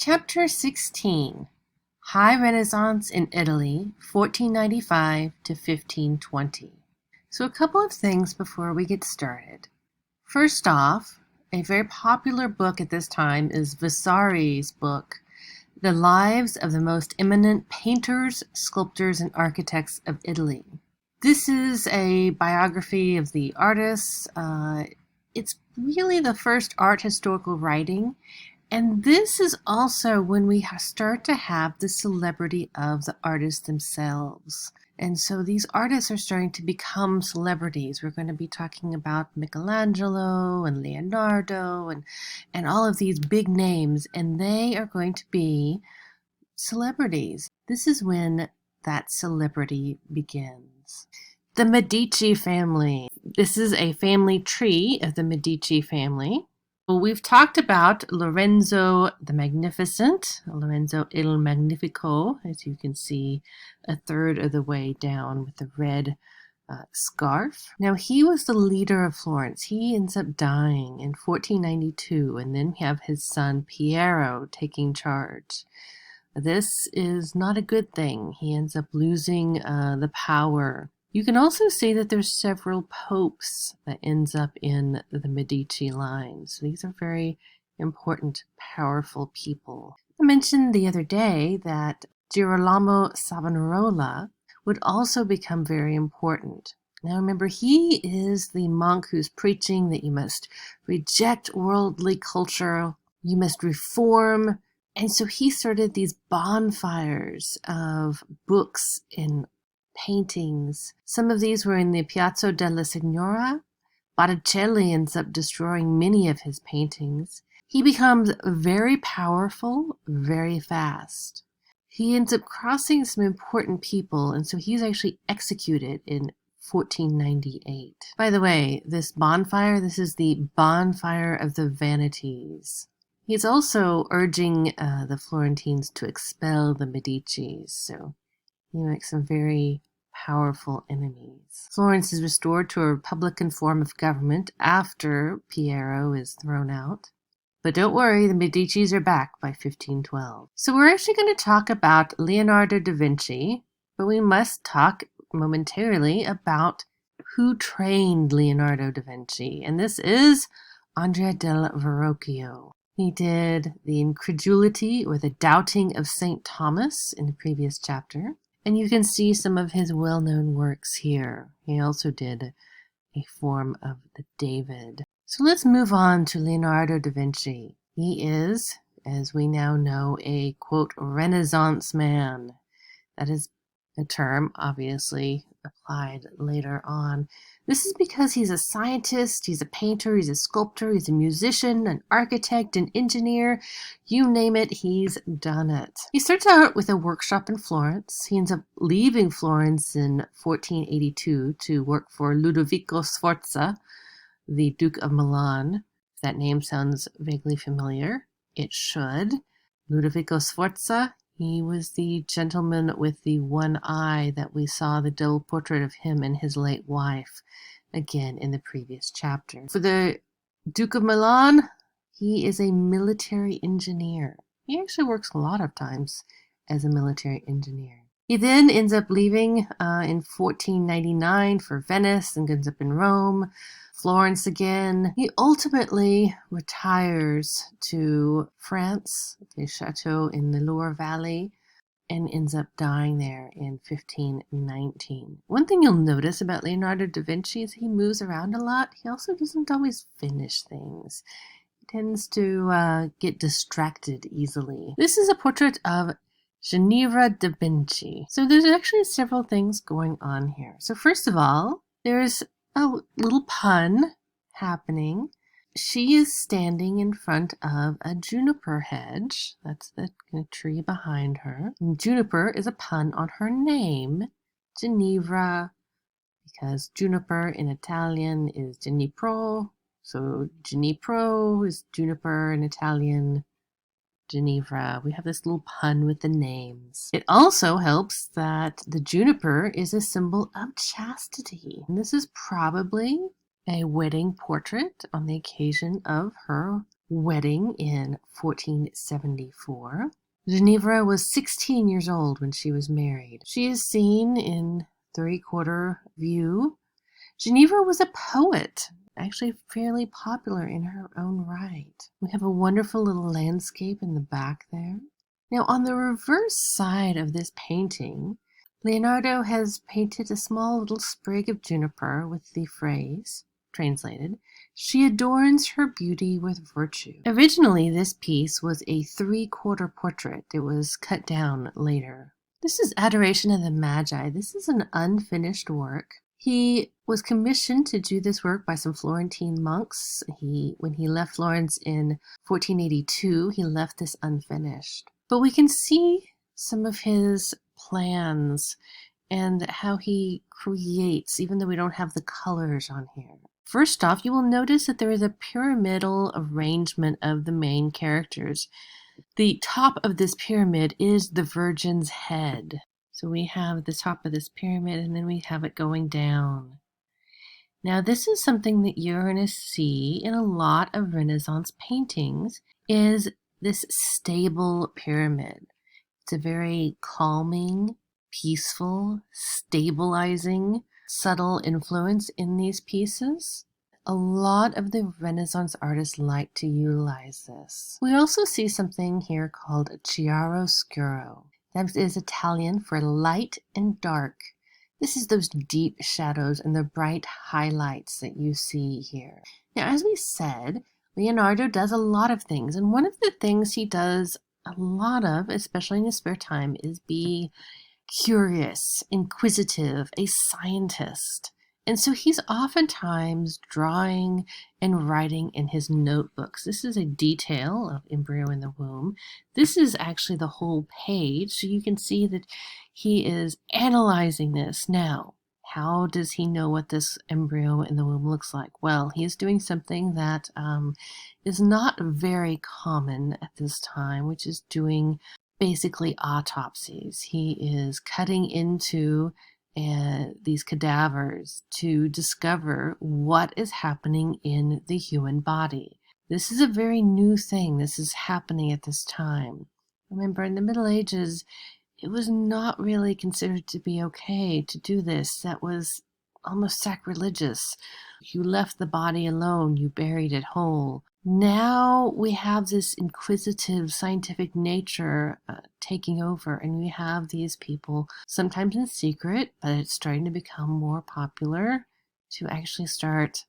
Chapter 16, High Renaissance in Italy, 1495 to 1520. So a couple of things before we get started. First off, a very popular book at this time is Vasari's book, The Lives of the Most Eminent Painters, Sculptors, and Architects of Italy. This is a biography of the artists. It's really the first art historical writing. And this is also when we start to have the celebrity of the artists themselves. And so these artists are starting to become celebrities. We're going to be talking about Michelangelo and Leonardo and all of these big names, and they are going to be celebrities. This is when that celebrity begins. The Medici family. This is a family tree of the Medici family. Well, we've talked about Lorenzo the Magnificent, Lorenzo il Magnifico, as you can see a third of the way down with the red scarf. Now, he was the leader of Florence. He ends up dying in 1492, and then we have his son Piero taking charge. This is not a good thing. He ends up losing the power. You can also see that there's several popes that ends up in the Medici line. So these are very important, powerful people. I mentioned the other day that Girolamo Savonarola would also become very important. Now remember, he is the monk who's preaching that you must reject worldly culture, you must reform. And so he started these bonfires of books and paintings. Some of these were in the Piazza della Signora. Botticelli ends up destroying many of his paintings. He becomes very powerful, very fast. He ends up crossing some important people, and so he's actually executed in 1498. By the way, this bonfire, this is the bonfire of the vanities. He's also urging the Florentines to expel the Medicis, so he makes some very powerful enemies. Florence is restored to a republican form of government after Piero is thrown out. But don't worry, the Medicis are back by 1512. So we're actually going to talk about Leonardo da Vinci, but we must talk momentarily about who trained Leonardo da Vinci. And this is Andrea del Verrocchio. He did The Incredulity or The Doubting of St. Thomas in the previous chapter. And you can see some of his well-known works here. He also did a form of the David. So let's move on to Leonardo da Vinci. He is, as we now know, a, quote, Renaissance man. That is a term obviously applied later on. This is because he's a scientist, he's a painter, he's a sculptor, he's a musician, an architect, an engineer. You name it, he's done it. He starts out with a workshop in Florence. He ends up leaving Florence in 1482 to work for Ludovico Sforza, the Duke of Milan. If that name sounds vaguely familiar, it should. Ludovico Sforza, he was the gentleman with the one eye that we saw the double portrait of him and his late wife, again in the previous chapter. For the Duke of Milan, he is a military engineer. He actually works a lot of times as a military engineer. He then ends up leaving in 1499 for Venice and ends up in Rome, Florence again. He ultimately retires to France, a chateau in the Loire Valley, and ends up dying there in 1519. One thing you'll notice about Leonardo da Vinci is he moves around a lot. He also doesn't always finish things. He tends to get distracted easily. This is a portrait of Ginevra da Vinci. So there's actually several things going on here. So first of all, there's a little pun happening. She is standing in front of a juniper hedge. That's the tree behind her. And juniper is a pun on her name, Ginevra, because juniper in Italian is Ginepro. So Ginepro is juniper in Italian. Ginevra. We have this little pun with the names. It also helps that the juniper is a symbol of chastity. And this is probably a wedding portrait on the occasion of her wedding in 1474. Ginevra was 16 years old when she was married. She is seen in three-quarter view. Ginevra was a poet, actually fairly popular in her own right. We have a wonderful little landscape in the back there. Now, on the reverse side of this painting, Leonardo has painted a small little sprig of juniper with the phrase, translated, "She adorns her beauty with virtue." Originally, this piece was a three-quarter portrait. It was cut down later. This is Adoration of the Magi. This is an unfinished work. He was commissioned to do this work by some Florentine monks. When he left Florence in 1482, he left this unfinished. But we can see some of his plans and how he creates, even though we don't have the colors on here. First off, you will notice that there is a pyramidal arrangement of the main characters. The top of this pyramid is the Virgin's head. So we have the top of this pyramid, and then we have it going down. Now, this is something that you're going to see in a lot of Renaissance paintings, is this stable pyramid. It's a very calming, peaceful, stabilizing, subtle influence in these pieces. A lot of the Renaissance artists like to utilize this. We also see something here called chiaroscuro. That is Italian for light and dark. This is those deep shadows and the bright highlights that you see here. Now, as we said, Leonardo does a lot of things, and one of the things he does a lot of, especially in his spare time, is be curious, inquisitive, a scientist. And so he's oftentimes drawing and writing in his notebooks. This is a detail of embryo in the womb. This is actually the whole page, so you can see that he is analyzing this. Now, how does he know what this embryo in the womb looks like? Well, he is doing something that is not very common at this time, which is doing basically autopsies. He is cutting into these cadavers to discover what is happening in the human body. This is a very new thing. This is happening at this time. Remember, in the Middle Ages, it was not really considered to be okay to do this. That was almost sacrilegious. You left the body alone. You buried it whole. Now we have this inquisitive scientific nature taking over, and we have these people, sometimes in secret, but it's starting to become more popular, to actually start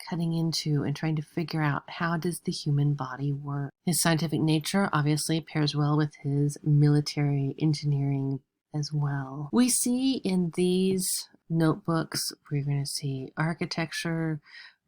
cutting into and trying to figure out how does the human body work. His scientific nature obviously pairs well with his military engineering as well. We see in these notebooks, we're going to see architecture,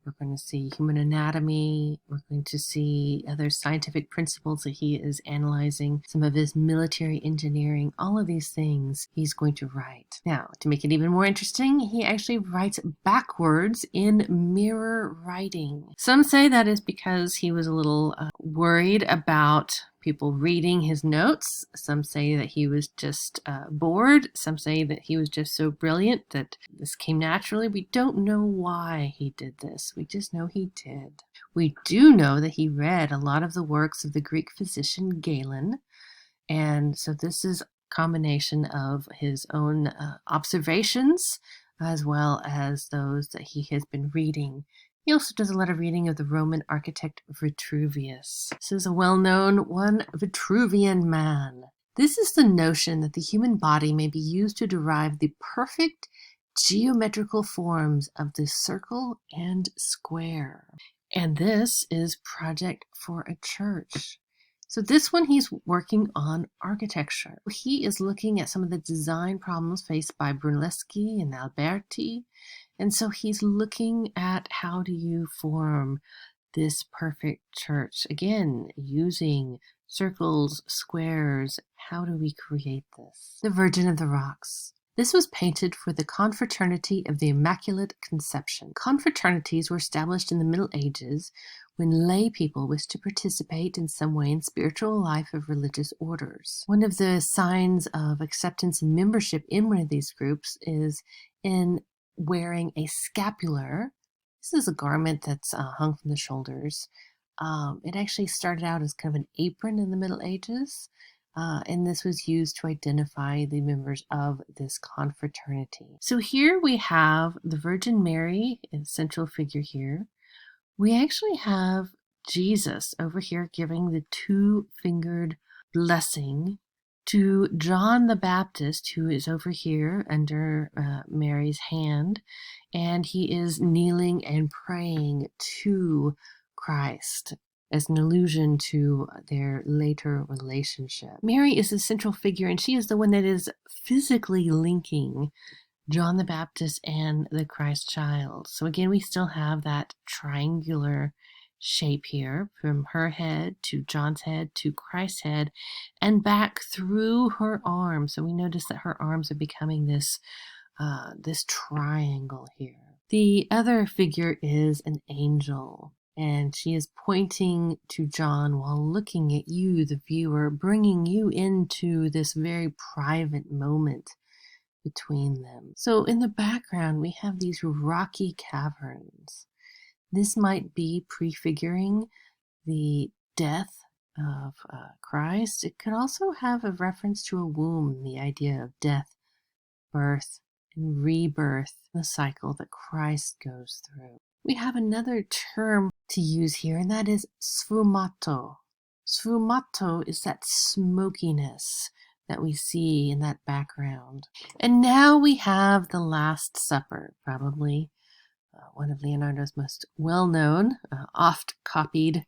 we're going to see human anatomy. We're going to see other scientific principles that he is analyzing, some of his military engineering, all of these things he's going to write. Now, to make it even more interesting, he actually writes backwards in mirror writing. Some say that is because he was a little worried about people reading his notes. Some say that he was just bored. Some say that he was just so brilliant that this came naturally. We don't know why he did this. We just know he did. We do know that he read a lot of the works of the Greek physician Galen. And so this is a combination of his own observations as well as those that he has been reading. He also does a lot of reading of the Roman architect Vitruvius. This is a well-known one, Vitruvian man. This is the notion that the human body may be used to derive the perfect geometrical forms of the circle and square. And this is Project for a Church. So this one, he's working on architecture. He is looking at some of the design problems faced by Brunelleschi and Alberti. And so he's looking at how do you form this perfect church. Again, using circles, squares. How do we create this? The Virgin of the Rocks. This was painted for the Confraternity of the Immaculate Conception. Confraternities were established in the Middle Ages when lay people wished to participate in some way in spiritual life of religious orders. One of the signs of acceptance and membership in one of these groups is in wearing a scapular. This is a garment that's hung from the shoulders. It actually started out as kind of an apron in the Middle Ages, and this was used to identify the members of this confraternity. So here we have the Virgin Mary, a central figure here. We actually have Jesus over here giving the two-fingered blessing to John the Baptist, who is over here under Mary's hand, and he is kneeling and praying to Christ as an allusion to their later relationship. Mary is the central figure, and she is the one that is physically linking John the Baptist and the Christ child. So again, we still have that triangular shape here from her head to John's head to Christ's head and back through her arms. So we notice that her arms are becoming this triangle here. The other figure is an angel, and she is pointing to John while looking at you, the viewer, bringing you into this very private moment between them. So in the background, we have these rocky caverns. This might be prefiguring the death of Christ. It could also have a reference to a womb, the idea of death, birth, and rebirth, the cycle that Christ goes through. We have another term to use here, and that is sfumato. Sfumato is that smokiness that we see in that background. And now we have the Last Supper, probably one of Leonardo's most well-known, oft-copied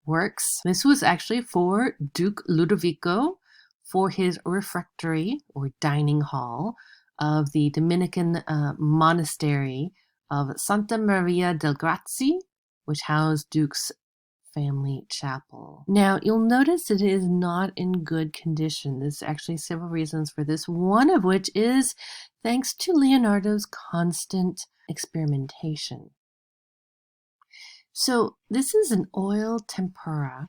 works. This was actually for Duke Ludovico for his refectory or dining hall of the Dominican monastery of Santa Maria del Grazie, which housed Duke's family chapel. Now, you'll notice it is not in good condition. There's actually several reasons for this, one of which is thanks to Leonardo's constant experimentation. So this is an oil tempera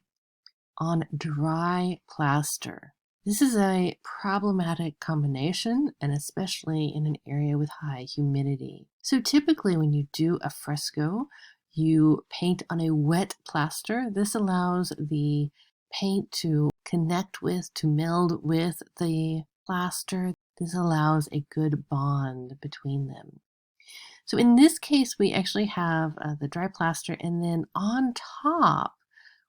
on dry plaster. This is a problematic combination, and especially in an area with high humidity. So typically when you do a fresco, you paint on a wet plaster. This allows the paint to connect with, to meld with the plaster. This allows a good bond between them. So in this case, we actually have the dry plaster, and then on top,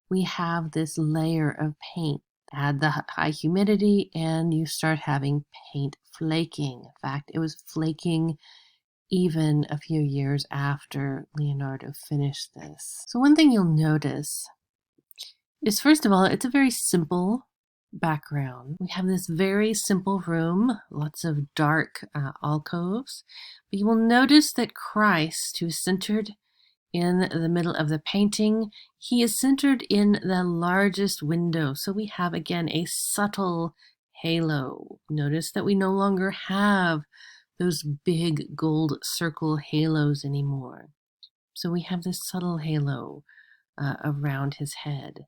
we have this layer of paint. Add the high humidity, and you start having paint flaking. In fact, it was flaking even a few years after Leonardo finished this. So one thing you'll notice is, first of all, it's a very simple background. We have this very simple room, lots of dark alcoves, but you will notice that Christ, who is centered in the middle of the painting, he is centered in the largest window. So we have, again, a subtle halo. Notice that we no longer have those big gold circle halos anymore. So we have this subtle halo around his head.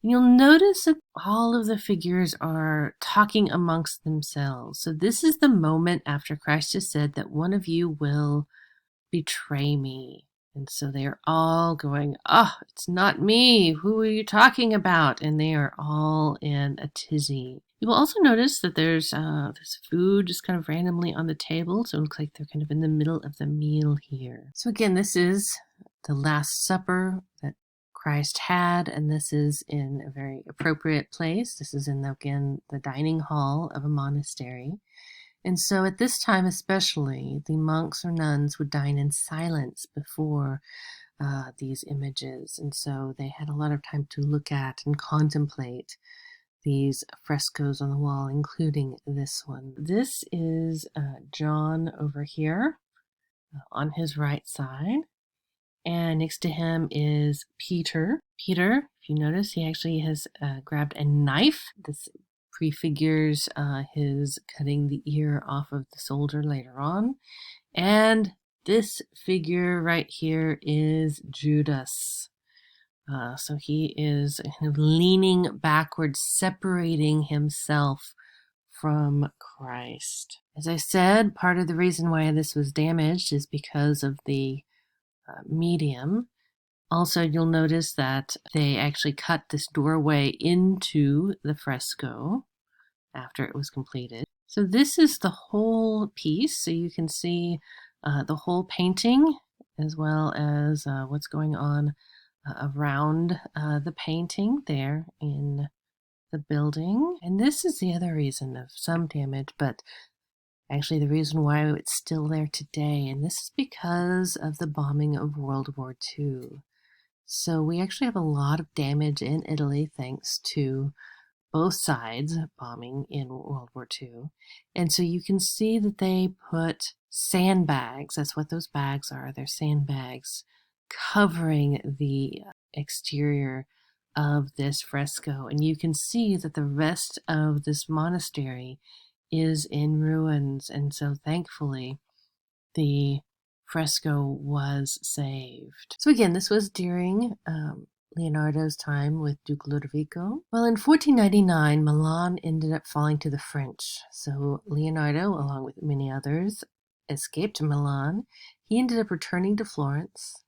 And you'll notice that all of the figures are talking amongst themselves. So this is the moment after Christ has said that one of you will betray me. And so they are all going, oh, it's not me. Who are you talking about? And they are all in a tizzy. You will also notice that there's this food just kind of randomly on the table. So it looks like they're kind of in the middle of the meal here. So again, this is the Last Supper that Christ had, and this is in a very appropriate place. This is in, again, the dining hall of a monastery. And so at this time especially, the monks or nuns would dine in silence before these images. And so they had a lot of time to look at and contemplate these frescoes on the wall, including this one. This is John over here on his right side. And next to him is Peter. Peter, if you notice, he actually has grabbed a knife. This prefigures his cutting the ear off of the soldier later on. And this figure right here is Judas. So he is kind of leaning backwards, separating himself from Christ. As I said, part of the reason why this was damaged is because of the medium. Also, you'll notice that they actually cut this doorway into the fresco after it was completed. So this is the whole piece. So you can see the whole painting as well as what's going on around the painting there in the building. And this is the other reason of some damage, but actually the reason why it's still there today. And this is because of the bombing of World War II. So we actually have a lot of damage in Italy thanks to both sides bombing in World War II. And so you can see that they put sandbags, that's what those bags are, they're sandbags, covering the exterior of this fresco. And you can see that the rest of this monastery is in ruins. And so thankfully, the fresco was saved. So again, this was during Leonardo's time with Duke Ludovico. Well, in 1499, Milan ended up falling to the French. So Leonardo, along with many others, escaped Milan. He ended up returning to Florence.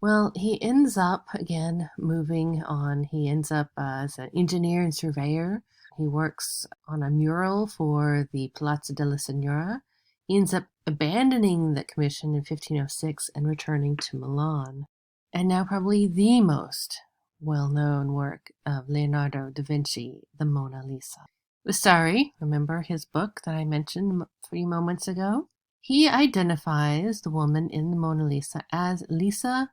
Well, he ends up, again, moving on. He ends up as an engineer and surveyor. He works on a mural for the Palazzo della Signora. He ends up abandoning that commission in 1506 and returning to Milan. And now probably the most well-known work of Leonardo da Vinci, the Mona Lisa. Vasari, remember his book that I mentioned a few moments ago? He identifies the woman in the Mona Lisa as Lisa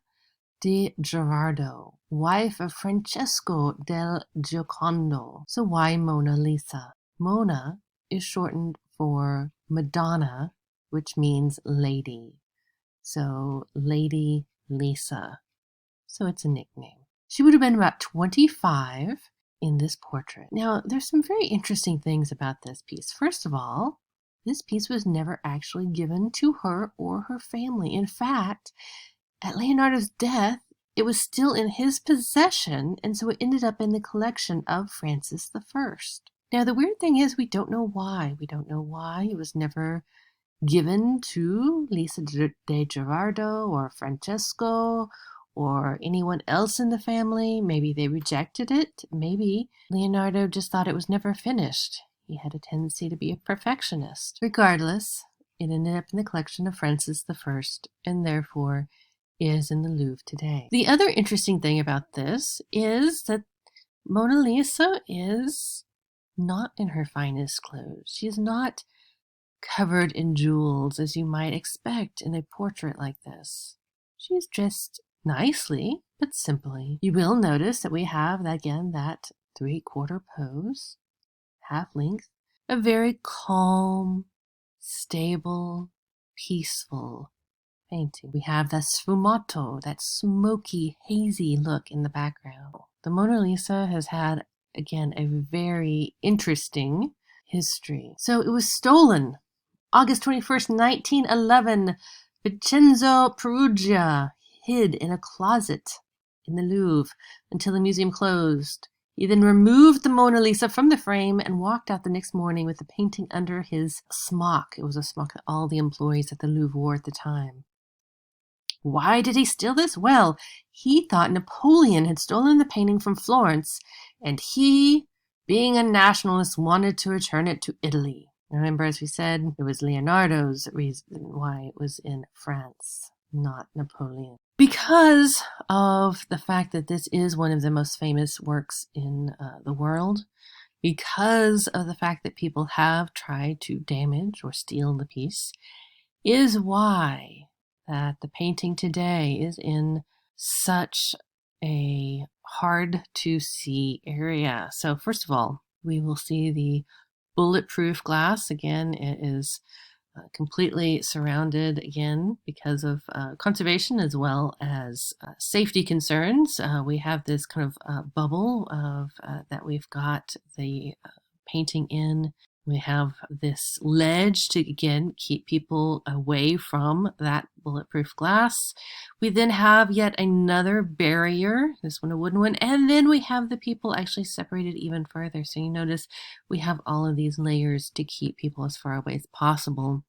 di Gerardo, wife of Francesco del Giocondo. So why Mona Lisa? Mona is shortened for Madonna, which means lady. So Lady Lisa. So it's a nickname. She would have been about 25 in this portrait. Now, there's some very interesting things about this piece. First of all, this piece was never actually given to her or her family. In fact, at Leonardo's death, it was still in his possession, and so it ended up in the collection of Francis I. Now, the weird thing is we don't know why. We don't know why it was never given to Lisa de Gerardo or Francesco or anyone else in the family. Maybe they rejected it. Maybe Leonardo just thought it was never finished. He had a tendency to be a perfectionist. Regardless, it ended up in the collection of Francis I and therefore is in the Louvre today. The other interesting thing about this is that Mona Lisa is not in her finest clothes. She is not covered in jewels as you might expect in a portrait like this. She is dressed nicely, but simply. You will notice that we have, again, that three-quarter pose, half length, a very calm, stable, peaceful painting. We have that sfumato, that smoky, hazy look in the background. The Mona Lisa has had, again, a very interesting history. So it was stolen August 21st, 1911. Vincenzo Perugia hid in a closet in the Louvre until the museum closed. He then removed the Mona Lisa from the frame and walked out the next morning with the painting under his smock. It was a smock that all the employees at the Louvre wore at the time. Why did he steal this? Well, he thought Napoleon had stolen the painting from Florence, and he, being a nationalist, wanted to return it to Italy. Remember, as we said, it was Leonardo's reason why it was in France, not Napoleon. Because of the fact that this is one of the most famous works in the world, because of the fact that people have tried to damage or steal the piece, is why that the painting today is in such a hard to see area. So first of all, we will see the bulletproof glass. Again, it is completely surrounded, again, because of conservation as well as safety concerns. We have this kind of bubble of that we've got the painting in. We have this ledge to, again, keep people away from that bulletproof glass. We then have yet another barrier, this one a wooden one, and then we have the people actually separated even further. So you notice we have all of these layers to keep people as far away as possible.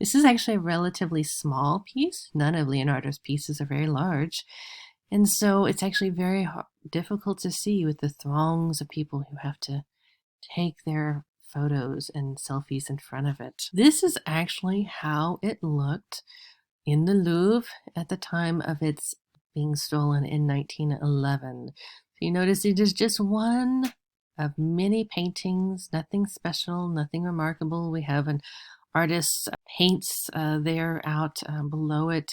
This is actually a relatively small piece. None of Leonardo's pieces are very large. And so it's actually very difficult to see with the throngs of people who have to take their photos and selfies in front of it. This is actually how it looked in the Louvre at the time of its being stolen in 1911. So you notice it is just one of many paintings, nothing special, nothing remarkable. We have an artist paints there out below it.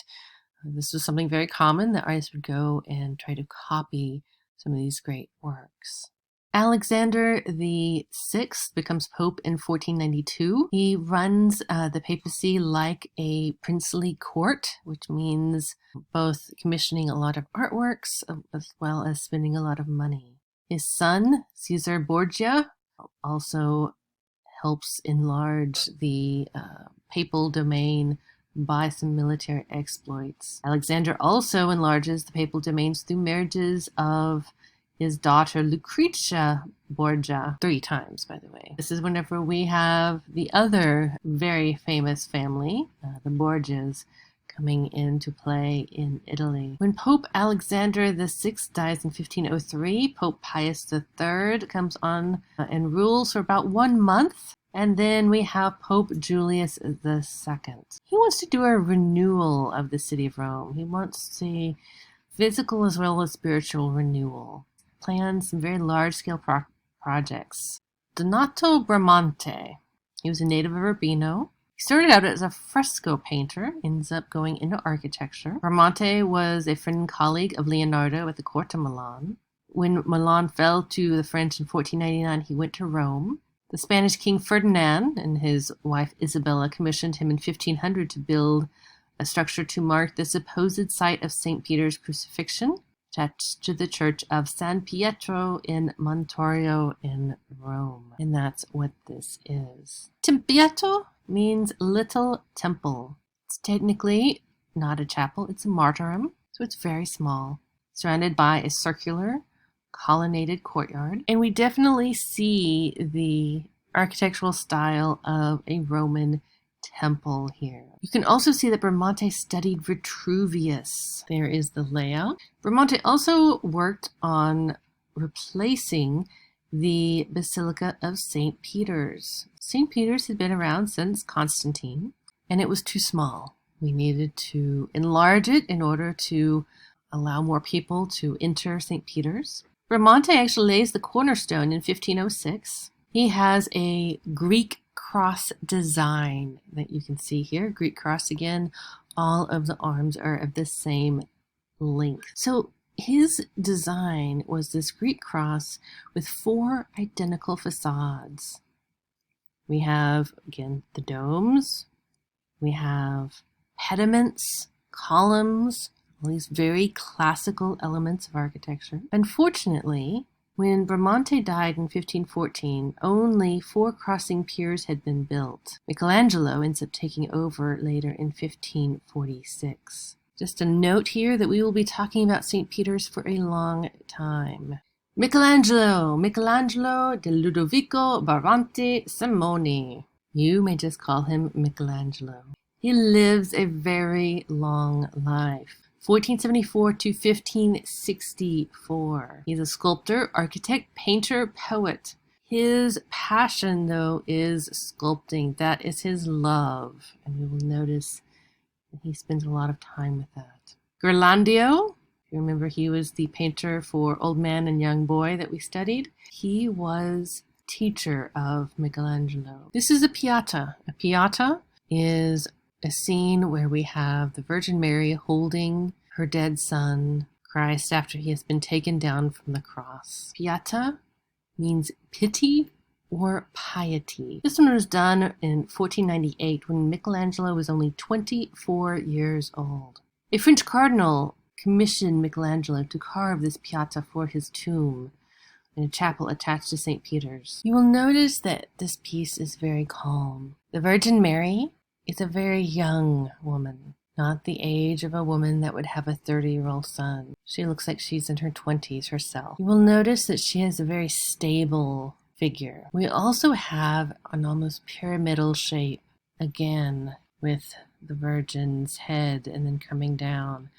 This was something very common that artists would go and try to copy some of these great works. Alexander the Sixth becomes Pope in 1492. He runs the papacy like a princely court, which means both commissioning a lot of artworks as well as spending a lot of money. His son, Caesar Borgia, also helps enlarge the papal domain by some military exploits. Alexander also enlarges the papal domains through marriages of his daughter Lucretia Borgia, 3 times, by the way. This is whenever we have the other very famous family, the Borgias, coming into play in Italy. When Pope Alexander VI dies in 1503, Pope Pius III comes on and rules for about 1 month. And then we have Pope Julius II. He wants to do a renewal of the city of Rome. He wants a physical as well as spiritual renewal. Plans some very large-scale projects. Donato Bramante. He was a native of Urbino. He started out as a fresco painter, ends up going into architecture. Bramante was a friend and colleague of Leonardo at the court of Milan. When Milan fell to the French in 1499, he went to Rome. The Spanish King Ferdinand and his wife Isabella commissioned him in 1500 to build a structure to mark the supposed site of St. Peter's crucifixion, attached to the church of San Pietro in Montorio in Rome. And that's what this is. Tempietto means little temple. It's technically not a chapel, it's a martyrdom, so it's very small, surrounded by a circular colonnaded courtyard. And we definitely see the architectural style of a Roman temple here. You can also see that Bramante studied Vitruvius. There is the layout. Bramante also worked on replacing the Basilica of St. Peter's. St. Peter's had been around since Constantine, and it was too small. We needed to enlarge it in order to allow more people to enter St. Peter's. Bramante actually lays the cornerstone in 1506. He has a Greek cross design that you can see here. Greek cross again. All of the arms are of the same length. So his design was this Greek cross with 4 identical facades. We have, again, the domes. We have pediments, columns, all these very classical elements of architecture. Unfortunately, when Bramante died in 1514, only 4 crossing piers had been built. Michelangelo ends up taking over later in 1546. Just a note here that we will be talking about St. Peter's for a long time. Michelangelo de Ludovico Bramante Simoni. You may just call him Michelangelo. He lives a very long life. 1474 to 1564. He's a sculptor, architect, painter, poet. His passion, though, is sculpting. That is his love. And you will notice that he spends a lot of time with that. Ghirlandaio, you remember he was the painter for Old Man and Young Boy that we studied. He was teacher of Michelangelo. This is a pieta. A pieta is a scene where we have the Virgin Mary holding her dead son, Christ, after he has been taken down from the cross. Pieta means pity or piety. This one was done in 1498 when Michelangelo was only 24 years old. A French cardinal commissioned Michelangelo to carve this pieta for his tomb in a chapel attached to St. Peter's. You will notice that this piece is very calm. The Virgin Mary is a very young woman, not the age of a woman that would have a 30-year-old son. She looks like she's in her 20s herself. You will notice that she has a very stable figure. We also have an almost pyramidal shape, again, with the Virgin's head and then coming down.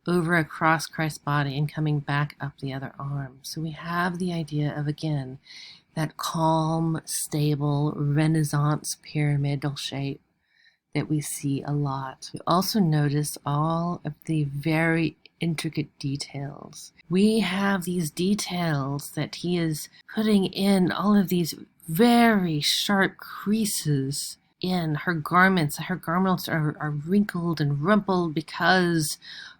over across Christ's body and coming back up the other arm. So we have the idea of, again, that calm, stable, Renaissance pyramidal shape that we see a lot. We also notice all of the very intricate details. We have these details that he is putting in, all of these very sharp creases in her garments. Her garments are wrinkled and rumpled because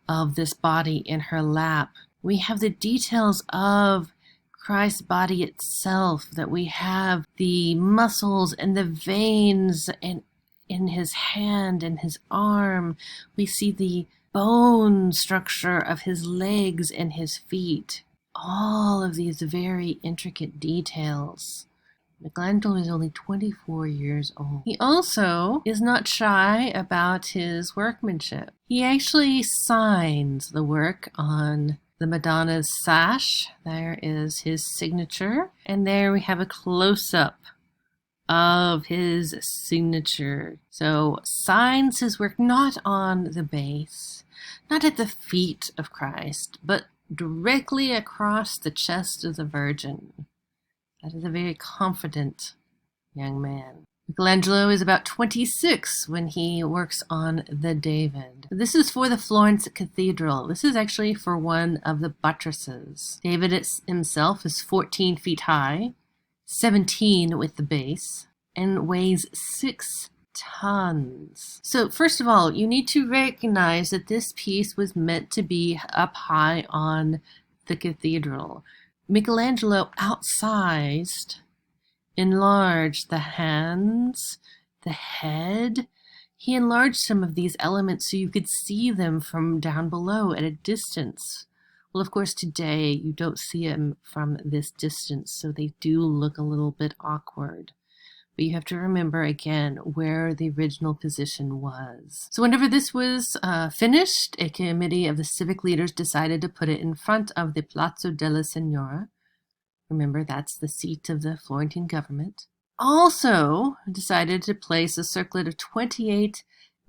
of this body in her lap. We have the details of Christ's body itself, that we have the muscles and the veins and in his hand and his arm. We see the bone structure of his legs and his feet. All of these very intricate details. Michelangelo is only 24 years old. He also is not shy about his workmanship. He actually signs the work on the Madonna's sash. There is his signature. And there we have a close-up of his signature. So signs his work not on the base, not at the feet of Christ, but directly across the chest of the Virgin. That is a very confident young man. Michelangelo is about 26 when he works on the David. This is for the Florence Cathedral. This is actually for one of the buttresses. David himself is 14 feet high, 17 with the base, and weighs 6 tons. So first of all, you need to recognize that this piece was meant to be up high on the cathedral. Michelangelo outsized, enlarged the hands, the head. He enlarged some of these elements so you could see them from down below at a distance. Well, of course, today you don't see them from this distance, so they do look a little bit awkward. But you have to remember, again, where the original position was. So whenever this was finished, a committee of the civic leaders decided to put it in front of the Palazzo della Signora. Remember, that's the seat of the Florentine government. Also decided to place a circlet of 28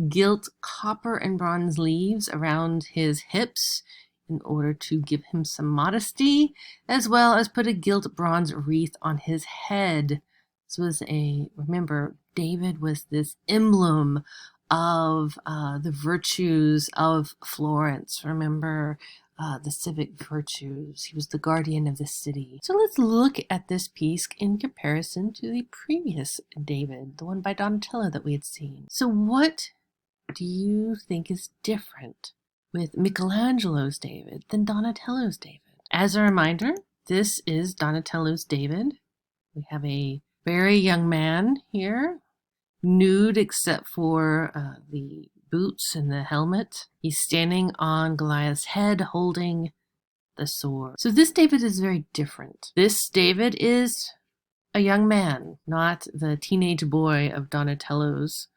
gilt copper and bronze leaves around his hips in order to give him some modesty, as well as put a gilt bronze wreath on his head. This was remember, David was this emblem of the virtues of Florence. Remember, the civic virtues. He was the guardian of the city. So let's look at this piece in comparison to the previous David, the one by Donatello that we had seen. So what do you think is different with Michelangelo's David than Donatello's David? As a reminder, this is Donatello's David. We have a very young man here, nude except for the boots and the helmet. He's standing on Goliath's head holding the sword. So this David is very different. This David is a young man, not the teenage boy of Donatello's,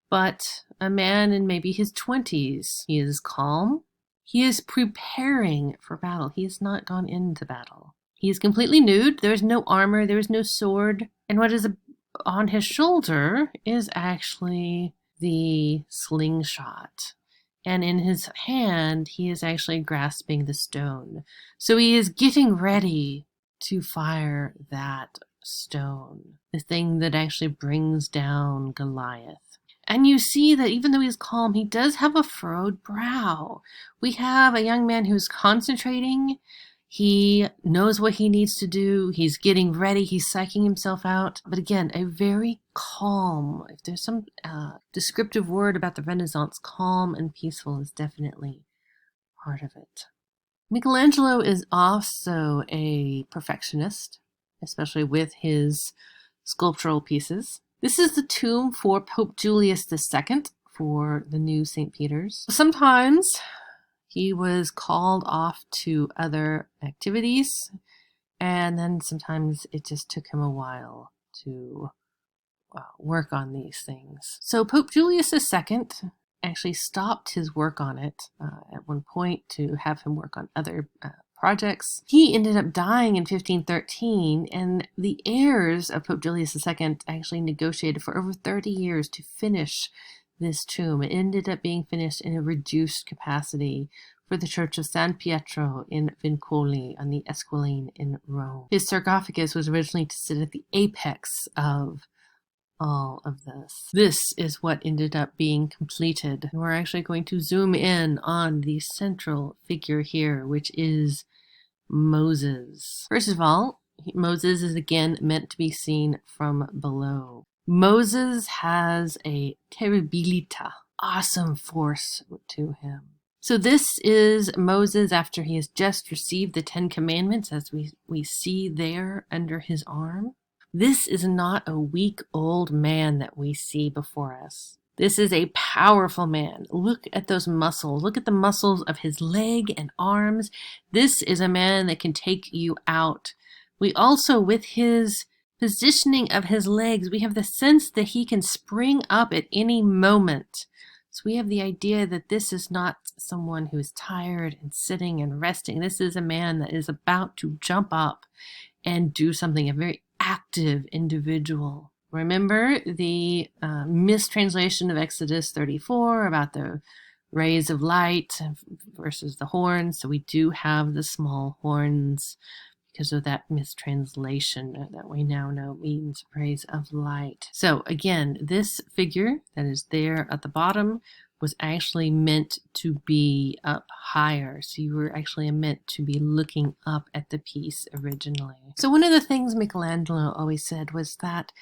but a man in maybe his 20s. He is calm. He is preparing for battle. He has not gone into battle. He is completely nude. There is no armor. There is no sword. And what is on his shoulder is actually the slingshot. And in his hand, he is actually grasping the stone. So he is getting ready to fire that stone, the thing that actually brings down Goliath. And you see that even though he's calm, he does have a furrowed brow. We have a young man who's concentrating. He knows what he needs to do. He's getting ready. He's psyching himself out. But again, a very calm, if there's some descriptive word about the Renaissance, calm and peaceful is definitely part of it. Michelangelo is also a perfectionist, especially with his sculptural pieces. This is the tomb for Pope Julius II for the new St. Peter's. Sometimes he was called off to other activities, and then sometimes it just took him a while to work on these things. So Pope Julius II actually stopped his work on it at one point to have him work on other projects. He ended up dying in 1513, and the heirs of Pope Julius II actually negotiated for over 30 years to finish this tomb. It ended up being finished in a reduced capacity for the Church of San Pietro in Vincoli on the Esquiline in Rome. His sarcophagus was originally to sit at the apex of all of this. This is what ended up being completed. We're actually going to zoom in on the central figure here, which is Moses. First of all, Moses is again meant to be seen from below. Moses has a terribilita, awesome force to him. So this is Moses after he has just received the 10 Commandments, as we see there under his arm. This is not a weak old man that we see before us. This is a powerful man. Look at those muscles. Look at the muscles of his leg and arms. This is a man that can take you out. We also, with his positioning of his legs, we have the sense that he can spring up at any moment. So we have the idea that this is not someone who is tired and sitting and resting. This is a man that is about to jump up and do something, a very active individual. Remember the mistranslation of Exodus 34 about the rays of light versus the horns. So we do have the small horns because of that mistranslation that we now know means rays of light. So again, this figure that is there at the bottom was actually meant to be up higher. So you were actually meant to be looking up at the piece originally. So one of the things Michelangelo always said was that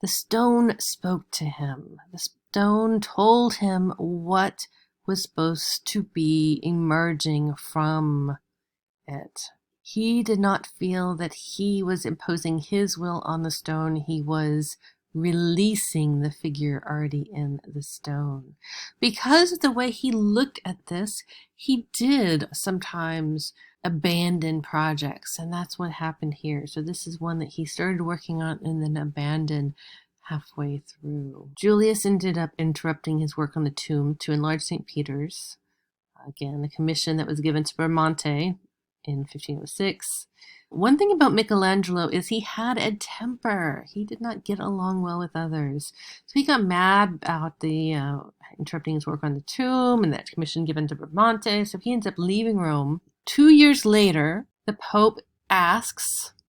the stone spoke to him. The stone told him what was supposed to be emerging from it. He did not feel that he was imposing his will on the stone. He was releasing the figure already in the stone. Because of the way he looked at this, he did sometimes abandon projects, and that's what happened here. So this is one that he started working on and then abandoned halfway through. Julius ended up interrupting his work on the tomb to enlarge St. Peter's. Again, a commission that was given to Bramante in 1506. One thing about Michelangelo is he had a temper. He did not get along well with others. So he got mad about the interrupting his work on the tomb and that commission given to Bramante. So he ends up leaving Rome. 2 years later, the Pope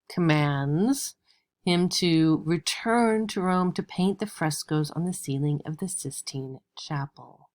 commands him to return to Rome to paint the frescoes on the ceiling of the Sistine Chapel.